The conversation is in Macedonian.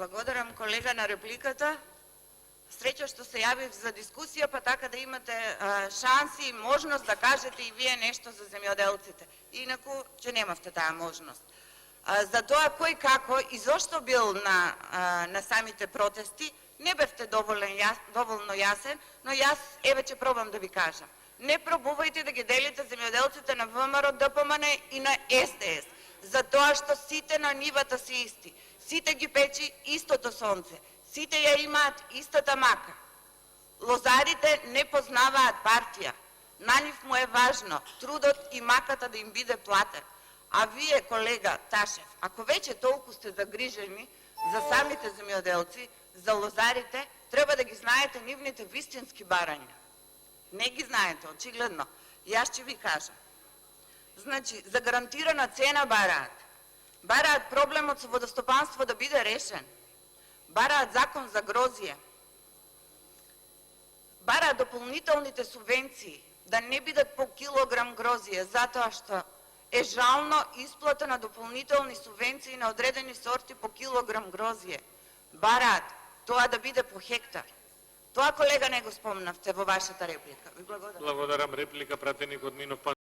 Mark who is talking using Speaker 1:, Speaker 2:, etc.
Speaker 1: Благодарам колега на репликата. Среќа што се јавив за дискусија, па така да имате шанси и можност да кажете и вие нешто за земјоделците. Инаку, че немавте таа можност. За тоа кој како и зошто бил на самите протести, не бевте доволно јасен, но јас еве ќе пробам да ви кажам. Не пробувајте да ги делите земјоделците на ВМРО, ДПМН и на СДС, затоа што сите на нивата се исти. Сите ги печи истото сонце. Сите ја имаат истата мака. Лозарите не познаваат партија. На нив му е важно трудот и маката да им биде платен. А вие, колега Ташев, ако веќе толку сте загрижени за самите земјоделци, за лозарите, треба да ги знаете нивните вистински барања. Не ги знаете, очигледно. Јас ќе ви кажам. Значи, за гарантирана цена бараат. Бараат проблемот со водостопанство да биде решен. Бараат закон за грозие. Бараат дополнителните субвенции да не бидат по килограм грозие, затоа што е жално исплата на дополнителни субвенции на одредени сорти по килограм грозие. Бараат тоа да биде по хектар. Тоа, колега, не го спомнавте во вашата реплика. Ви благодарам.
Speaker 2: Благодарам. Реплика пратеник од Минов